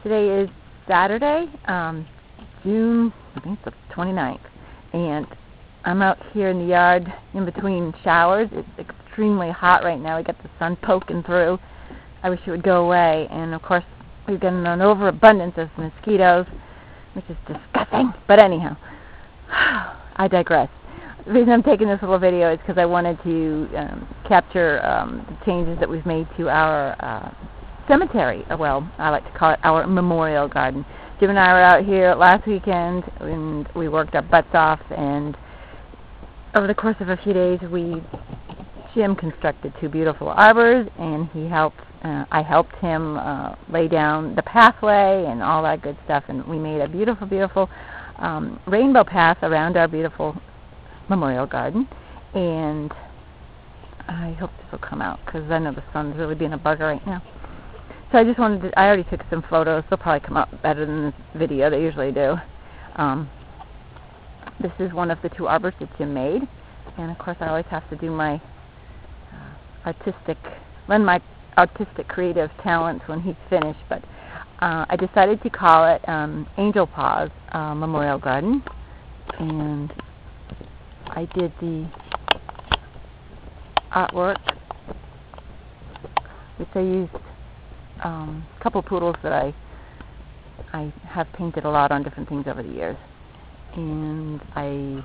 Today is Saturday, June, I think it's the 29th, and I'm out here in the yard in between showers. It's extremely hot right now. We got the sun poking through. I wish it would go away, and of course we've got an overabundance of mosquitoes, which is disgusting. But anyhow, I digress. The reason I'm taking this little video is because I wanted to capture the changes that we've made to our cemetery. Well, I like to call it our memorial garden. Jim and I were out here last weekend, and we worked our butts off, and over the course of a few days, Jim constructed 2 beautiful arbors, and I helped him lay down the pathway and all that good stuff, and we made a beautiful, beautiful rainbow path around our beautiful memorial garden, and I hope this will come out because I know the sun's really being a bugger right now. So I already took some photos. They'll probably come out better than this video. They usually do. This is one of the 2 arbors that Jim made, and of course I always have to do my lend my artistic creative talents when he's finished, but I decided to call it Angel Paws Memorial Garden, and I did the artwork, which I used a couple poodles that I have painted a lot on different things over the years, and I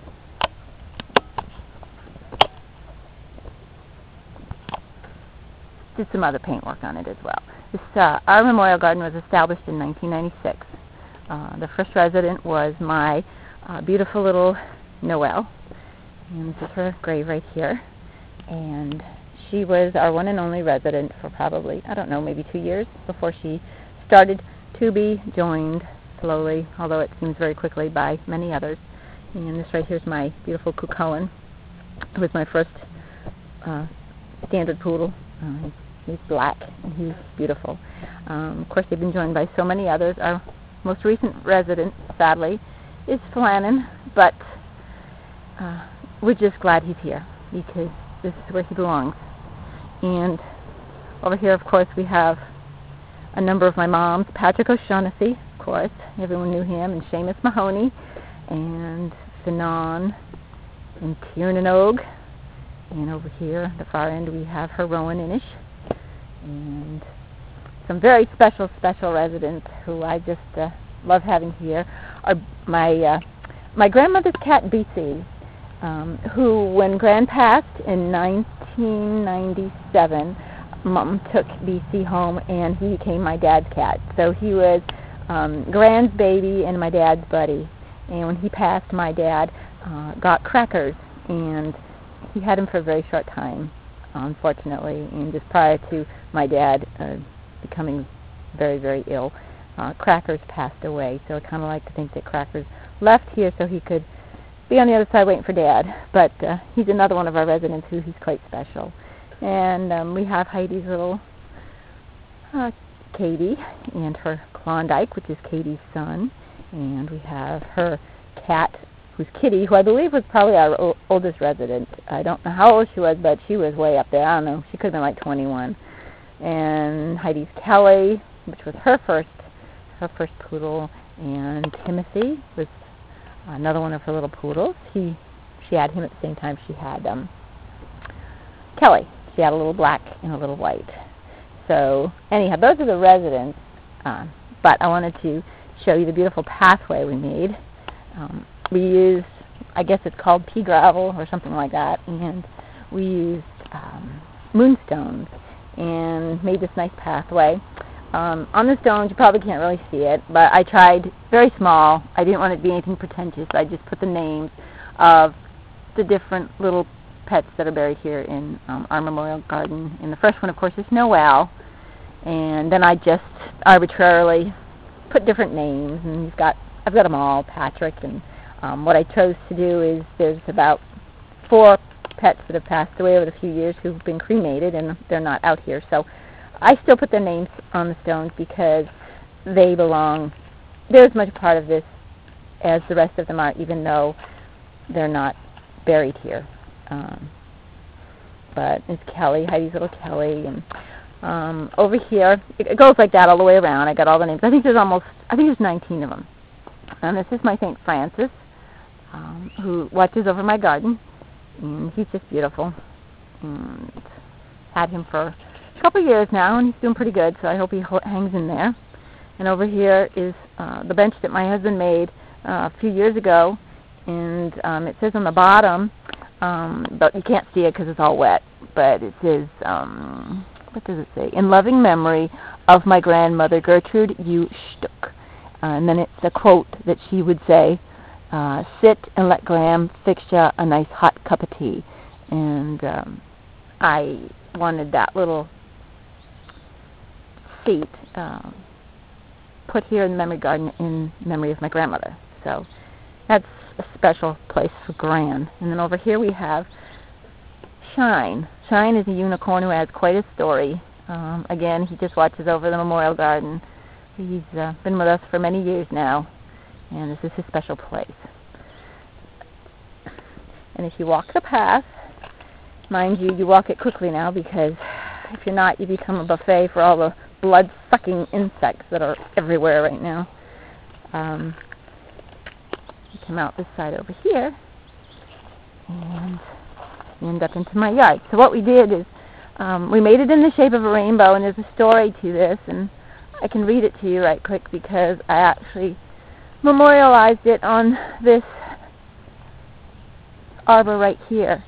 did some other paint work on it as well. Our memorial garden was established in 1996. The first resident was my beautiful little Noelle, and this is her grave right here, and she was our one and only resident for probably, I don't know, maybe 2 years before she started to be joined slowly, although it seems very quickly, by many others. And this right here is my beautiful Cucullin. It was my first standard poodle. He's black, and he's beautiful. Of course, they've been joined by so many others. Our most recent resident, sadly, is Flannan, but we're just glad he's here because this is where he belongs. And over here, of course, we have a number of my moms. Patrick O'Shaughnessy, of course. Everyone knew him. And Seamus Mahoney. And Finan. And Tiernan Og. And over here, at the far end, we have her Rowan Inish. And some very special residents who I just love having here are my grandmother's cat, BC. Who, when Gran passed in 1997, Mom took BC home, and he became my dad's cat. So he was Gran's baby and my dad's buddy. And when he passed, my dad got Crackers, and he had him for a very short time, unfortunately. And just prior to my dad becoming very, very ill, Crackers passed away. So I kind of like to think that Crackers left here so he could be on the other side waiting for Dad, but he's another one of our residents who he's quite special. And we have Heidi's little Katie and her Klondike, which is Katie's son, and we have her cat, who's Kitty, who I believe was probably our oldest resident. I don't know how old she was, but she was way up there. I don't know. She could have been like 21. And Heidi's Kelly, which was her first poodle, and Timothy was another one of her little poodles. She had him at the same time she had Kelly. She had a little black and a little white. So anyhow, those are the residents. But I wanted to show you the beautiful pathway we made. We used, I guess it's called pea gravel or something like that, and we used moonstones and made this nice pathway. On the stones, you probably can't really see it, but I tried very small. I didn't want it to be anything pretentious. I just put the names of the different little pets that are buried here in our memorial garden. And the first one, of course, is Noelle. And then I just arbitrarily put different names, and I've got them all, Patrick. And what I chose to do is there's about 4 pets that have passed away over the few years who've been cremated, and they're not out here. So I still put their names on the stones because they belong. They're as much a part of this as the rest of them are, even though they're not buried here. But it's Kelly, Heidi's little Kelly, and Over here, it goes like that all the way around. I got all the names. I think there's 19 of them. And this is my St. Francis, who watches over my garden, and he's just beautiful. And had him for a couple of years now, and he's doing pretty good, so I hope he hangs in there. And over here is the bench that my husband made a few years ago, and it says on the bottom, but you can't see it because it's all wet, but it says, what does it say? In loving memory of my grandmother, Gertrude U. Stuck. And then it's a quote that she would say, sit and let Graham fix ya a nice hot cup of tea. And I wanted that little seat put here in the memory garden in memory of my grandmother. So that's a special place for Gran. And then over here we have Shine. Shine is a unicorn who has quite a story. Again, he just watches over the memorial garden. He's been with us for many years now, and this is his special place. And if you walk the path, mind you, you walk it quickly now, because if you're not, you become a buffet for all the blood-sucking insects that are everywhere right now. You come out this side over here, and you end up into my yard. So what we did is we made it in the shape of a rainbow, and there's a story to this, and I can read it to you right quick because I actually memorialized it on this arbor right here.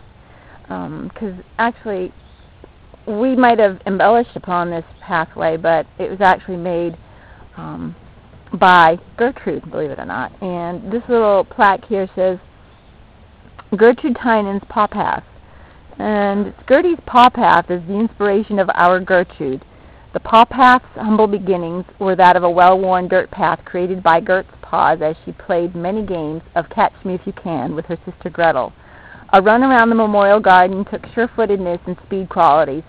Because actually we might have embellished upon this pathway, but it was actually made by Gertrude, believe it or not. And this little plaque here says, Gertrude Tynan's Paw Path. And Gertie's Paw Path is the inspiration of our Gertrude. The Paw Path's humble beginnings were that of a well-worn dirt path created by Gert's Paws as she played many games of Catch Me If You Can with her sister Gretel. A run around the memorial garden took sure-footedness and speed qualities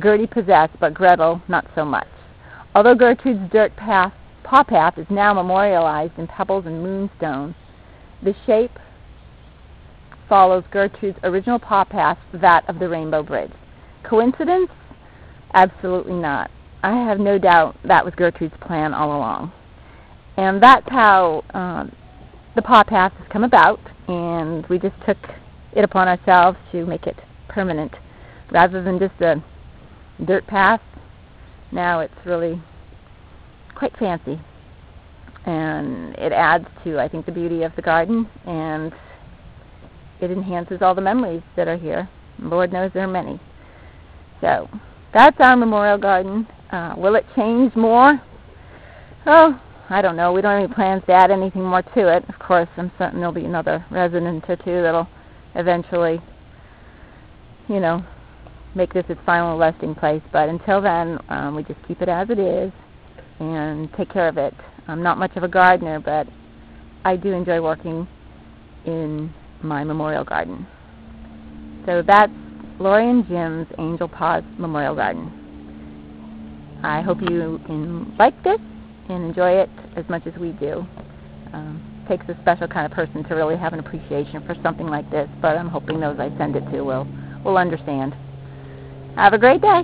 Gertie possessed, but Gretel not so much. Although Gertrude's dirt path, Paw Path is now memorialized in pebbles and moonstones, the shape follows Gertrude's original paw path, that of the Rainbow Bridge. Coincidence? Absolutely not. I have no doubt that was Gertrude's plan all along. And that's how the paw path has come about, and we just took it upon ourselves to make it permanent. Rather than just a dirt path, now it's really quite fancy. And it adds to, I think, the beauty of the garden, and it enhances all the memories that are here. Lord knows there are many. So that's our memorial garden. Will it change more? Oh, I don't know. We don't have any plans to add anything more to it. Of course, I'm certain there'll be another resident or two that'll eventually, make this its final resting place. But until then, we just keep it as it is and take care of it. I'm not much of a gardener, but I do enjoy working in my memorial garden. So that's Lori and Jim's Angel Paws Memorial Garden. I hope you like this and enjoy it as much as we do. Takes a special kind of person to really have an appreciation for something like this, but I'm hoping those I send it to will understand. Have a great day.